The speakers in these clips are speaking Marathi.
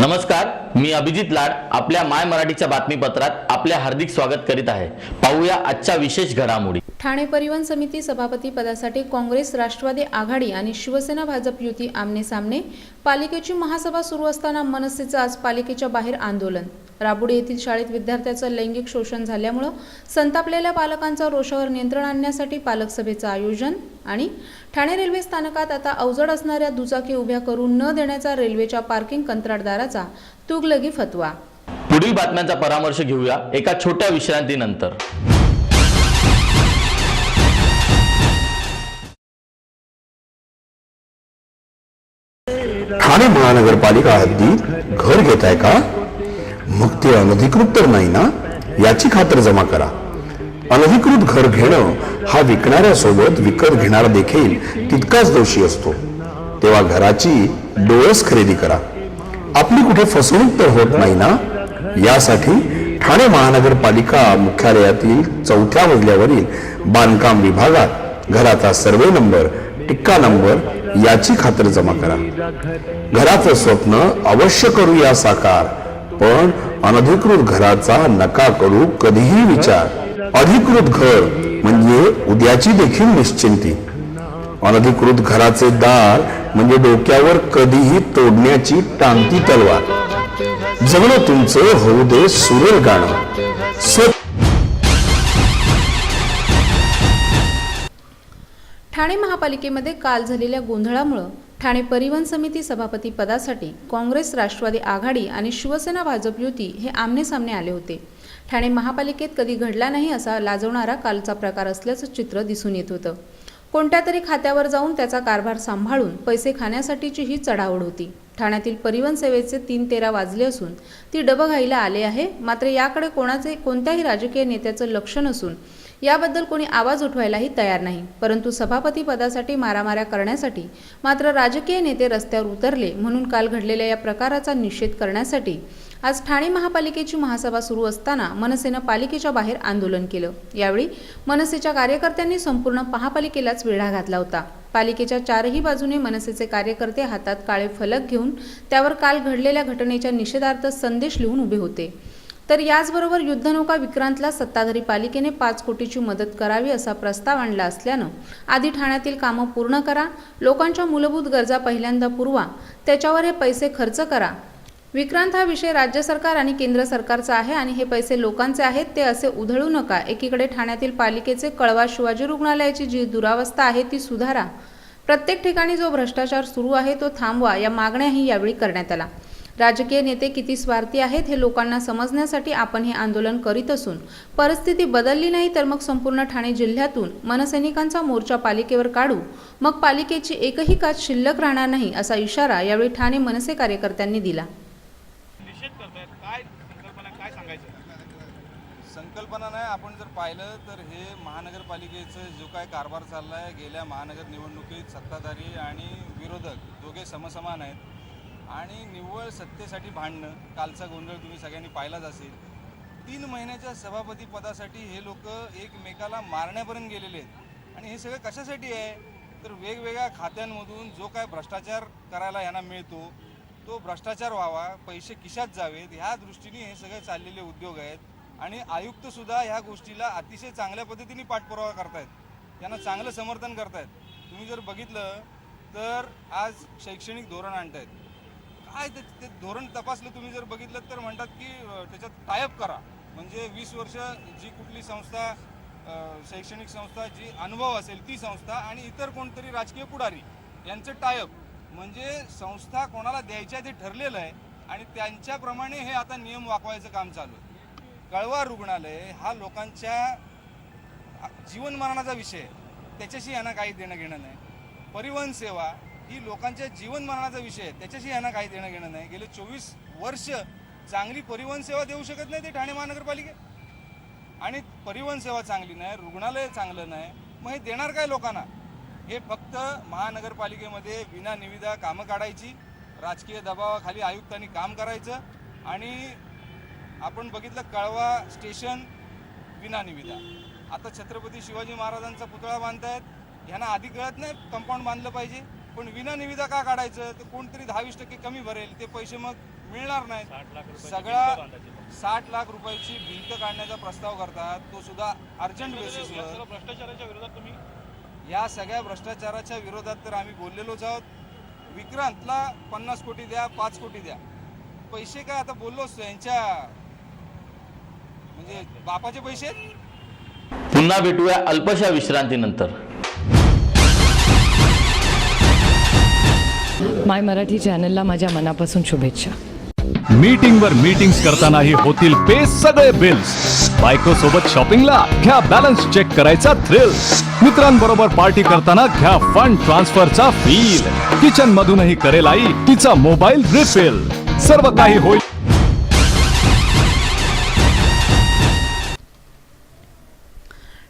नमस्कार, मी अभिजित लाड आपल्या माय मराठीच्या बातमीपत्रात आपले हार्दिक स्वागत करीत आहे। पाहूया आजच्या विशेष घडामोडी। ठाणे परिवहन समिती सभापती पदासाठी काँग्रेस, राष्ट्रवादी आघाडी आणि शिवसेना भाजप युती आमने सामने। पालिकेची महासभा सुरू असताना मनसेचं आज पालिकेच्या बाहेर आंदोलन। राबुडी येथील शाळेत विद्यार्थ्याचं लैंगिक शोषण झाल्यामुळे संतापलेल्या पालकांचा रोषावर नियंत्रण आणण्यासाठी पालक सभेचं आयोजन। आणि ठाणे रेल्वे स्थानकात आता अवजड असणाऱ्या दुचाकी उभ्या करू न देण्याचा रेल्वेच्या पार्किंग कंत्राटदाराचा तुगलकी फतवा। पुढील बातम्यांचा परामर्श घेऊया एका छोट्या विश्रांतीनंतर। ठाणे महानगरपालिका हद्दीत घर घेताय का? मग ते अनधिकृत तर नाही ना, याची खातर जमा करा। अनधिकृत घर घेणं हा विकणाऱ्यासोबत विकत घेणारा देखील तितकाच दोषी असतो। तेव्हा घराची डोळस खरेदी करा। आपली कुठे फसवणूक तर होत नाही ना, यासाठी ठाणे महानगरपालिका मुख्यालयातील 4थ्या मजल्यावरील बांधकाम विभागात घराचा सर्वे नंबर, टिक्का नंबर याची खातर जमा करा। घराचं स्वप्न अवश्य करूया साकार, पण अनधिकृत घराचा नका करू कधीही विचार। अधिकृत घर म्हणजे उद्याची देखील निश्चिंती। अनधिकृत घराचे दार म्हणजे डोक्यावर कधीही तोडण्याची टांगती तलवार। जगणं तुमचं होऊ दे सुरेल गाणं। ठाणे महापालिकेमध्ये काल झालेल्या गोंधळामुळे ठाणे परिवहन समिती सभापती पदासाठी काँग्रेस, राष्ट्रवादी आघाडी आणि शिवसेना भाजप युती हे आमने सामने आले होते। ठाणे महापालिकेत कधी घडला नाही असा लाजवणारा कालचा प्रकार असल्याचं चित्र दिसून येत होतं। कोणत्या तरी खात्यावर जाऊन त्याचा कारभार सांभाळून पैसे खाण्यासाठीची ही चढाओढ होती। ठाण्यातील परिवहन सेवेचे 3:13 वाजले असून ती डबघाईला आले आहे। मात्र याकडे कोणत्याही राजकीय नेत्याचं लक्ष नसून याबद्दल कोणी आवाज उठवायलाही तयार नाही। परंतु सभापती पदासाठी मारामाऱ्या करण्यासाठी मात्र राजकीय नेते रस्त्यावर उतरले, म्हणून काल घडलेल्या या प्रकाराचा निषेध करण्यासाठी आज ठाणे महापालिकेची महासभा सुरू असताना मनसेनं पालिकेच्या बाहेर आंदोलन केलं। यावेळी मनसेच्या कार्यकर्त्यांनी संपूर्ण महापालिकेलाच वेढा घातला होता। पालिकेच्या चारही बाजूने मनसेचे कार्यकर्ते हातात काळे फलक घेऊन त्यावर काल घडलेल्या घटनेच्या निषेधार्थ संदेश लिहून उभे होते। तर याचबरोबर युद्धनौका विक्रांतला सत्ताधारी पालिकेने 5 कोटीची मदत करावी असा प्रस्ताव आणला असल्यानं आधी ठाण्यातील कामं पूर्ण करा, लोकांच्या मूलभूत गरजा पहिल्यांदा पुरवा, त्याच्यावर हे पैसे खर्च करा। विक्रांत हा विषय राज्य सरकार आणि केंद्र सरकारचा आहे आणि हे पैसे लोकांचे आहेत, ते असे उधळू नका। एकीकडे ठाण्यातील पालिकेचे कळवा शिवाजी रुग्णालयाची जी दुरावस्था आहे ती सुधारा। प्रत्येक ठिकाणी जो भ्रष्टाचार सुरू आहे तो थांबवा, या मागण्याही यावेळी करण्यात आल्या। राजकीय नेते किती स्वार्थी आहेत हे लोकांना समजण्यासाठी आपण हे आंदोलन करीत असून परिस्थिती बदलली नाही तर मग संपूर्ण ठाणे जिल्ह्यातून मनसैनिकांचा मोर्चा पालिकेवर काढू, मग पालिकेची एकही काच शिल्लक राहणार नाही असा इशारा यावेळी ठाणे मनसे कार्यकर्त्यांनी दिला। संकल्पना नाही, आपण जर पाहिलं तर हे महानगरपालिकेचं जो काय कारभार चालला आहे, गेल्या महानगर निवडणुकीत सत्ताधारी आणि विरोधक दोघे समसमान आहेत आणि निव्वळ सत्तेसाठी भांडणं, कालचा गोंधळ तुम्ही सगळ्यांनी पाहिलाच असेल। 3 महिन्याच्या सभापती पदासाठी हे लोक एकमेकाला मारण्यापर्यंत गेलेले आहेत। आणि हे सगळं कशासाठी आहे तर वेगवेगळ्या खात्यांमधून जो काय भ्रष्टाचार करायला यांना मिळतो तो भ्रष्टाचार व्हावा, पैसे खिशात जावेत, ह्या दृष्टीने हे सगळे चाललेले उद्योग आहेत। आणि आयुक्तसुद्धा ह्या गोष्टीला अतिशय चांगल्या पद्धतीने पाठपुरावा करतायत, त्यांना चांगलं समर्थन करतायत। तुम्ही जर बघितलं तर आज शैक्षणिक धोरण आणतायत, काय ते धोरण तपासलं तुम्ही जर बघितलं तर म्हणतात की त्याच्यात टायअप करा, म्हणजे 20 वर्ष जी कुठली संस्था, शैक्षणिक संस्था जी अनुभव असेल ती संस्था आणि इतर कोणतरी राजकीय पुढारी यांचं टायअप, म्हणजे संस्था कोणाला द्यायच्या ते ठरलेलं आहे आणि त्यांच्याप्रमाणे हे आता नियम वाकवायचं काम चालू आहे। कळवा रुग्णालय हा लोकांच्या जीवनमरणाचा विषय आहे, त्याच्याशी यांना काही देणं घेणं नाही। परिवहन सेवा ही लोकांच्या जीवनमरणाचा विषय आहे, त्याच्याशी यांना काही देणं घेणं नाही। गेले 24 वर्ष चांगली परिवहन सेवा देऊ शकत नाही ते ठाणे महानगरपालिका, आणि परिवहन सेवा चांगली नाही, रुग्णालय चांगलं नाही, मग हे देणार काय लोकांना? हे फक्त महानगरपालिकेमध्ये विनानिविदा कामं काढायची, राजकीय दबावाखाली आयुक्तांनी काम करायचं। आणि आपण बघितलं कळवा स्टेशन विनानिविदा, आता छत्रपती शिवाजी महाराजांचा पुतळा बांधतायत, यांना आधी कळत नाही कंपाऊंड बांधलं पाहिजे, पण विना निविदा का काढायचं? ते कोणतरी 10-20% कमी भरेल, ते पैसे मग मिळणार नाही. सगळा 60 लाख रुपयाची भिंत काढण्याचा प्रस्ताव करतात, तो सुद्धा अर्जंट बेसिसवर. भ्रष्टाचाराच्या विरोधात तुम्ही या सगळ्या भ्रष्टाचाराच्या विरोधात तर आम्ही बोललेलोच आहोत. विक्रांतला 50 कोटी द्या, 5 कोटी द्या. पैसे काय आता बोललोच, यांच्या म्हणजे बापाचे पैसे आहेत. पुन्हा भेटूया अल्पशा विश्रांतीनंतर. माय मराठी चॅनलला माझ्या मनापासून शुभेच्छा. मीटिंगवर मीटिंग्स करतानाही होतील पे सगळे बिल्स. बायको सोबत शॉपिंगला घ्या बॅलन्स चेक करायचा थ्रिल. मित्रांबरोबर पार्टी करताना घ्या फंड ट्रान्सफरचा फील. किचन मधूनही करेल आई तिचा मोबाईल रिफिल. सर्व काही होईल.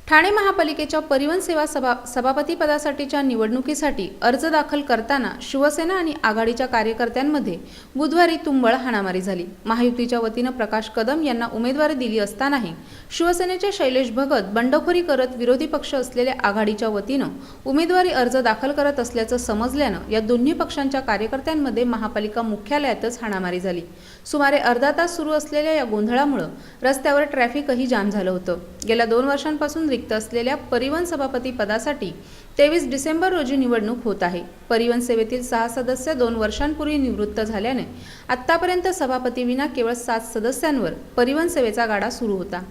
ठाणे महापालिकेच्या परिवहन सेवा सभापती पदासाठीच्या निवडणुकीसाठी अर्ज दाखल करताना शिवसेना आणि आघाडीच्या कार्यकर्त्यांमध्ये बुधवारी तुंबळ हाणामारी झाली. महायुतीच्या वतीनं प्रकाश कदम यांना उमेदवारी दिली असतानाही शिवसेनेचे शैलेश भगत बंडखोरी करत विरोधी पक्ष असलेल्या आघाडीच्या वतीनं उमेदवारी अर्ज दाखल करत असल्याचं समजल्यानं या दोन्ही पक्षांच्या कार्यकर्त्यांमध्ये महापालिका मुख्यालयातच हाणामारी झाली. सुमारे अर्धा तास सुरू असलेल्या या गोंधळामुळे रस्त्यावर ट्रॅफिकही जाम झालं होतं. गेल्या 2 वर्षांपासून रिक्त असलेल्या परिवहन सभापती पदासाठी 23 डिसेंबर रोजी निवडणूक होत आहे. परिवहन सेवेतील 6 सदस्य 2 वर्षांपूर्वी निवृत्त झाल्याने आतापर्यंत सभापतीविना केवळ 7 सदस्यांवर परिवहन सेवेचा गाडा सुरू होता.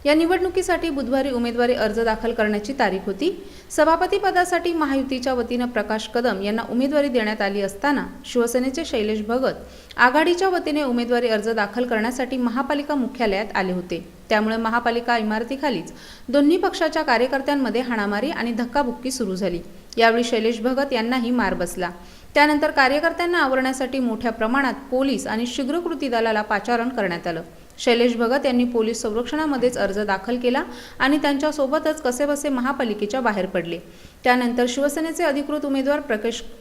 या निवडणुकीसाठी बुधवारी उमेदवारी अर्ज दाखल करण्याची तारीख होती. सभापती पदासाठी महायुतीच्या वतीनं प्रकाश कदम यांना उमेदवारी देण्यात आली असताना शिवसेनेचे शैलेश भगत आघाडीच्या वतीने उमेदवारी अर्ज दाखल करण्यासाठी महापालिका मुख्यालयात आले होते. त्यामुळे महापालिका इमारतीखालीच दोन्ही पक्षाच्या कार्यकर्त्यांमध्ये हाणामारी आणि धक्काबुक्की सुरू झाली. यावेळी शैलेश भगत यांनाही मार बसला. त्यानंतर कार्यकर्त्यांना आवरण्यासाठी मोठ्या प्रमाणात पोलीस आणि शीघ्र कृती दलाला पाचारण करण्यात आलं. शैलेश भगत यांनी पोलीस संरक्षणामध्येच अर्ज दाखल केला आणि त्यांच्यासोबतच कसेबसे महापालिकेच्या बाहेर पडले. त्यानंतर शिवसेनेचे अधिकृत उमेदवार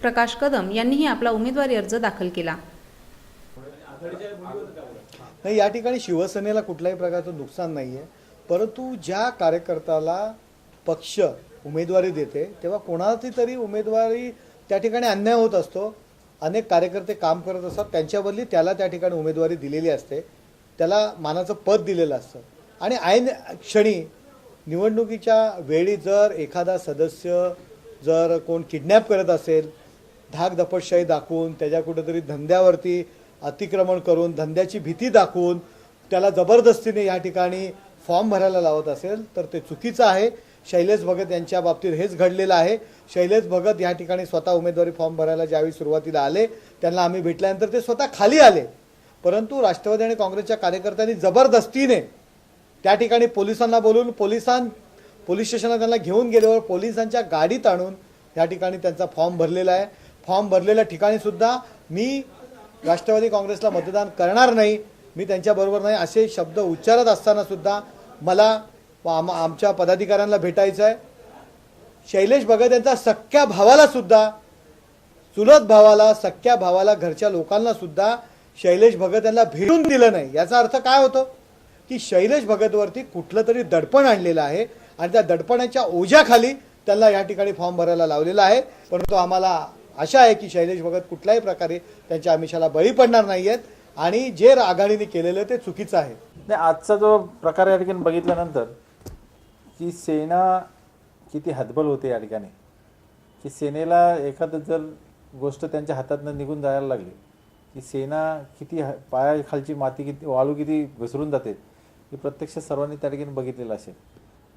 प्रकाश कदम यांनीही आपला उमेदवारी अर्ज दाखल केला. नाही, या ठिकाणी शिवसेनेला कुठल्याही प्रकारचं नुकसान नाही आहे, परंतु ज्या कार्यकर्त्याला पक्ष उमेदवारी देते तेव्हा कोणाची तरी उमेदवारी त्या ठिकाणी अन्याय होत असतो. अनेक कार्यकर्ते काम करत असतात, त्यांच्या बदली त्याला त्या ठिकाणी उमेदवारी दिलेली असते, त्याला मानाचं पद दिलेलं असतं. आणि ऐन क्षणी निवडणुकीच्या वेळी जर एखादा सदस्य जर कोण किडनॅप करत असेल, धाकधपटशाही दाखवून त्याच्या कुठेतरी धंद्यावरती अतिक्रमण करून धंद्याची भीती दाखवून त्याला जबरदस्तीने या ठिकाणी फॉर्म भरायला लावत असेल तर ते चुकीचं आहे. शैलेश भगत यांच्या बाबतीत हेच घडलेलं आहे. शैलेश भगत या ठिकाणी स्वतः उमेदवारी फॉर्म भरायला ज्यावेळी सुरुवातीला आले त्यांना आम्ही भेटल्यानंतर ते स्वतः खाली आले, परंतु राष्ट्रवादी आणि काँग्रेसच्या कार्यकर्त्यांनी जबरदस्तीने त्या ठिकाणी पोलिसांना बोलून पोलीस स्टेशनला त्यांना घेऊन गेल्यावर पोलिसांच्या गाडीत आणून या ठिकाणी त्यांचा फॉर्म भरलेला आहे. फॉर्म भरलेल्या ठिकाणी सुद्धा मी राष्ट्रवादी काँग्रेसला मतदान करणार नाही, मी त्यांच्याबरोबर नाही असे शब्द उच्चारत असताना सुद्धा मला आमच्या पदाधिकाऱ्यांना भेटायचं आहे. शैलेश भगत यांचा सख्या भावाला सुद्धा, चुलत भावाला, सख्या भावाला, घरच्या लोकांना सुद्धा शैलेश भगत यांना भेटून दिलं नाही. याचा अर्थ काय होतो की शैलेश भगतवरती कुठलं तरी दडपण आणलेलं आहे आणि त्या दडपणाच्या ओझ्याखाली त्यांना या ठिकाणी फॉर्म भरायला लावलेला आहे. परंतु आम्हाला आशा आहे की शैलेश भगत कुठल्याही प्रकारे त्यांच्या आमिषाला बळी पडणार नाही आहेत आणि जे आघाडीने केलेलं ते चुकीचं आहे. नाही, आजचा जो प्रकार या ठिकाणी बघितल्यानंतर की सेना किती हतबल होते या ठिकाणी, की सेनेला एखादं जर गोष्ट त्यांच्या हातातनं निघून जायला लागली की सेना किती पायाखालची माती किती वाळू किती घसरून जाते हे प्रत्यक्ष सर्वांनी त्या ठिकाणी बघितलेलं असेल.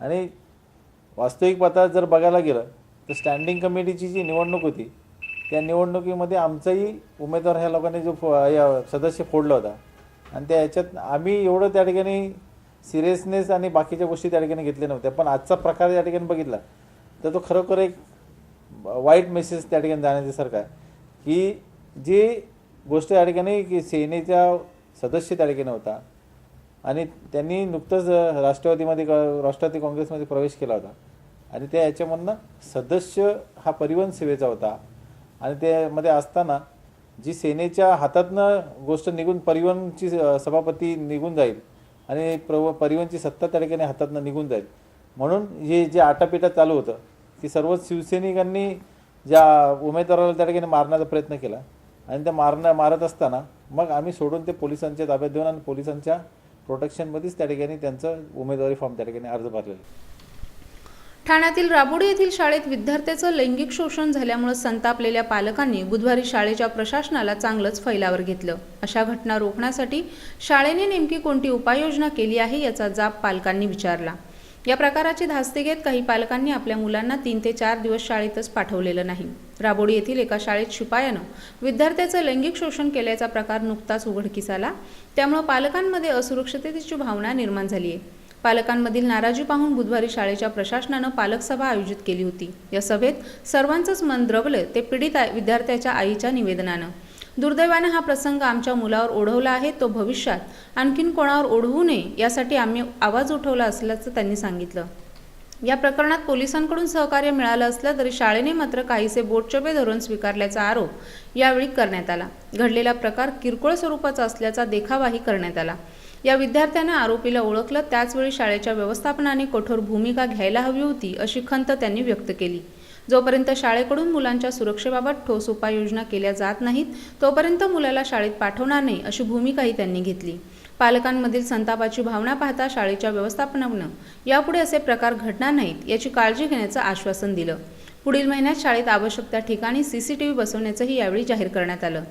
आणि वास्तविक पाहता जर बघायला गेलं तर स्टँडिंग कमिटीची जी निवडणूक होती त्या निवडणुकीमध्ये आमचाही उमेदवार ह्या लोकांनी जो सदस्य फोडला होता आणि त्या ह्याच्यात आम्ही एवढं त्या ठिकाणी सिरियसनेस आणि बाकीच्या गोष्टी त्या ठिकाणी घेतल्या नव्हत्या. पण आजचा प्रकार या ठिकाणी बघितला तर तो खरोखर एक वाईट मेसेज त्या ठिकाणी जाण्यासारखा आहे की जी गोष्ट या ठिकाणी की सेनेचा सदस्य त्या ठिकाणी होता आणि त्यांनी नुकतंच राष्ट्रवादी काँग्रेसमध्ये प्रवेश केला होता आणि त्या याच्यामधनं सदस्य हा परिवहन सेवेचा होता आणि त्यामध्ये असताना जी सेनेच्या हातातनं गोष्ट निघून परिवहनची सभापती निघून जाईल आणि परिवहनची सत्ता त्या ठिकाणी हातातनं निघून जाईल म्हणून हे जे आटापिटा चालू होतं की सर्व शिवसैनिकांनी ज्या उमेदवाराला त्या ठिकाणी मारण्याचा प्रयत्न केला आणि त्या मारत असताना मग आम्ही सोडून ते पोलिसांच्या ताब्यात देऊन आणि पोलिसांच्या प्रोटेक्शनमध्येच त्या ठिकाणी त्यांचं उमेदवारी फॉर्म त्या ठिकाणी अर्ज भरलेला. ठाण्यातील राबोडी येथील शाळेत विद्यार्थ्याचं लैंगिक शोषण झाल्यामुळे संतापलेल्या पालकांनी बुधवारी शाळेच्या प्रशासनाला चांगलंच फैलावर घेतलं. अशा घटना रोखण्यासाठी शाळेने नेमकी कोणती उपाययोजना केली आहे याचा जाब पालकांनी विचारला. या प्रकाराची धास्ती घेत काही पालकांनी आपल्या मुलांना 3 ते 4 दिवस शाळेतच पाठवलेलं नाही. राबोडी येथील एका शाळेत शिपायानं विद्यार्थ्याचं लैंगिक शोषण केल्याचा प्रकार नुकताच उघडकीस आला. त्यामुळे पालकांमध्ये असुरक्षिततेची भावना निर्माण झाली आहे. पालकांमधील नाराजी पाहून बुधवारी शाळेच्या प्रशासनानं पालक सभा आयोजित केली होती. या सभेत सर्वांचंच मन द्रवलं ते पीडित विद्यार्थ्याच्या आईच्या निवेदनानं. दुर्दैवानं हा प्रसंग आमच्या मुलावर ओढवला आहे, तो भविष्यात आणखीन कोणावर ओढवू नये यासाठी आम्ही आवाज उठवला असल्याचं त्यांनी सांगितलं. या प्रकरणात पोलिसांकडून सहकार्य मिळालं असलं तरी शाळेने मात्र काहीसे बोटचोबे धरून स्वीकारल्याचा आरोप यावेळी करण्यात आला. घडलेला प्रकार किरकोळ स्वरूपाचा असल्याचा देखावाही करण्यात आला. या विद्यार्थ्यानं आरोपीला ओळखलं त्याचवेळी शाळेच्या व्यवस्थापनाने कठोर भूमिका घ्यायला हवी होती अशी खंत त्यांनी व्यक्त केली. जोपर्यंत शाळेकडून मुलांच्या सुरक्षेबाबत ठोस उपाययोजना केल्या जात नाहीत तोपर्यंत मुलाला शाळेत पाठवणार नाही अशी भूमिकाही त्यांनी घेतली. पालकांमधील संतापाची भावना पाहता शाळेच्या व्यवस्थापनानं यापुढे असे प्रकार घडणार नाहीत याची काळजी घेण्याचं आश्वासन दिलं. पुढील महिन्यात शाळेत आवश्यक त्या ठिकाणी CCTV बसवण्याचंही यावेळी जाहीर करण्यात आलं.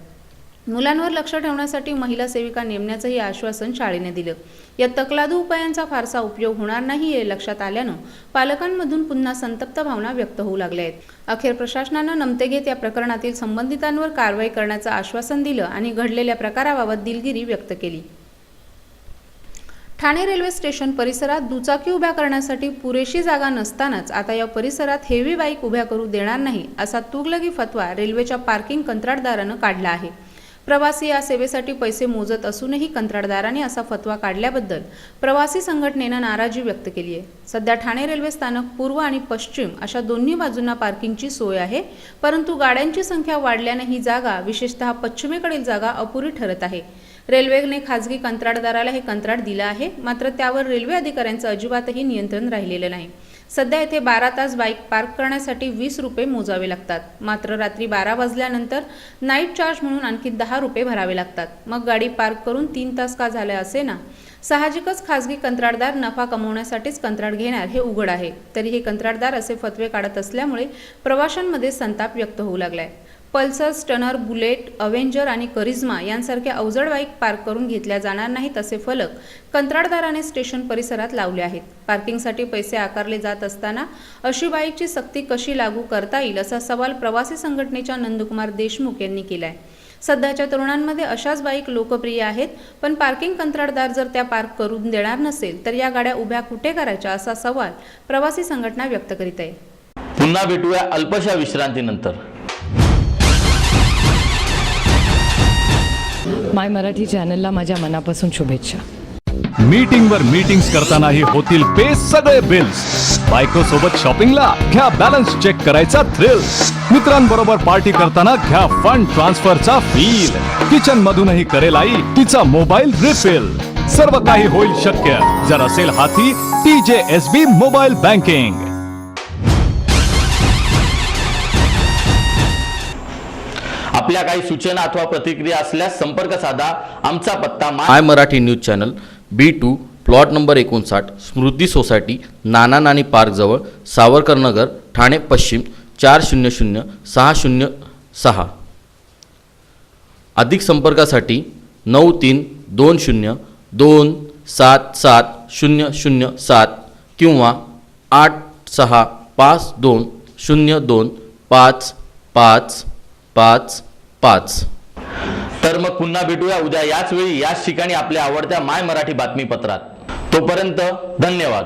मुलांवर लक्ष ठेवण्यासाठी महिला सेविका नेमण्याचंही आश्वासन शाळेने दिलं. या तकलादू उपायांचा फारसा उपयोग होणार नाही हे लक्षात आल्यानं पालकांमधून पुन्हा संतप्त भावना व्यक्त होऊ लागल्या आहेत. अखेर प्रशासनानं नमते घेत या प्रकरणातील संबंधितांवर कारवाई करण्याचं आश्वासन दिलं आणि घडलेल्या प्रकाराबाबत दिलगिरी व्यक्त केली. ठाणे रेल्वे स्टेशन परिसरात दुचाकी उभ्या करण्यासाठी पुरेशी जागा नसतानाच आता या परिसरात हेवी बाईक उभ्या करू देणार नाही असा तुगलकी फतवा रेल्वेच्या पार्किंग कंत्राटदारानं काढला आहे. प्रवासी या सेवेसाठी पैसे मोजत असूनही कंत्राटदाराने असा फतवा काढल्याबद्दल प्रवासी संघटनेनं नाराजी व्यक्त केली आहे. सध्या ठाणे रेल्वे स्थानक पूर्व आणि पश्चिम अशा दोन्ही बाजूंना पार्किंगची सोय आहे, परंतु गाड्यांची संख्या वाढल्याने ही जागा विशेषतः पश्चिमेकडील जागा अपुरी ठरत आहे. रेल्वेने खाजगी कंत्राटदाराला हे कंत्राट दिलं आहे, मात्र त्यावर रेल्वे अधिकाऱ्यांचं अजिबातही नियंत्रण राहिलेलं नाही. सध्या येथे 12 तास बाईक पार्क करण्यासाठी 20 रुपये मोजावे लागतात, मात्र रात्री 12 वाजल्यानंतर नाईट चार्ज म्हणून आणखी 10 रुपये भरावे लागतात. मग गाडी पार्क करून 3 तास का झाले असे ना. साहजिकच खाजगी कंत्राटदार नफा कमवण्यासाठीच कंत्राट घेणार हे उघड आहे. तरी हे कंत्राटदार असे फतवे काढत असल्यामुळे प्रवाशांमध्ये संताप व्यक्त होऊ लागलाय. पल्सर, स्टनर, बुलेट, अव्हेंजर आणि करिश्मा यांसारख्या अवजड बाईक पार्क करून घेतल्या जाणार नाहीत असे फलक कंत्राटदाराने स्टेशन परिसरात लावले आहेत. पार्किंगसाठी पैसे आकारले जात असताना अशी बाईकची सक्ती कशी लागू करता येईल असा सवाल प्रवासी संघटनेच्या नंदकुमार देशमुख यांनी केलाय. सध्याच्या तरुणांमध्ये अशाच बाईक लोकप्रिय आहेत, पण पार्किंग कंत्राटदार जर त्या पार्क करून देणार नसेल तर या गाड्या उभ्या कुठे करायच्या असा सवाल प्रवासी संघटना व्यक्त करीत आहे. पुन्हा भेटूया अल्पशा विश्रांतीनंतर. माय मराठी चॅनलला माझ्या मनापासून शुभेच्छा. मीटिंगवर मीटिंग्स करतानाही होतील पे सगळे बिल्स. बायको सोबत शॉपिंगला घ्या बॅलन्स चेक करायचा थ्रिल. मित्रांबरोबर पार्टी करताना घ्या फंड ट्रान्सफरचा फील. किचन मधूनही करेल आई तिचा मोबाईल रिफिल. सर्व काही होईल शक्य जर असेल हाती TJSB मोबाईल बँकिंग. आपल्या काही सूचना अथवा प्रतिक्रिया असल्यास संपर्क साधा. आमचा पत्ता my Marathi news channel B2 plot number 59 Smriti society Nana Nani park जवळ सावरकर नगर ठाणे पश्चिम 400606. अधिक संपर्कासाठी 9320277007 किंवा 8652020555. तर मग पुन्हा भेटूया उद्या याच वेळी याच ठिकाणी आपल्या आवडत्या माय मराठी बातमीपत्रात. तोपर्यंत धन्यवाद.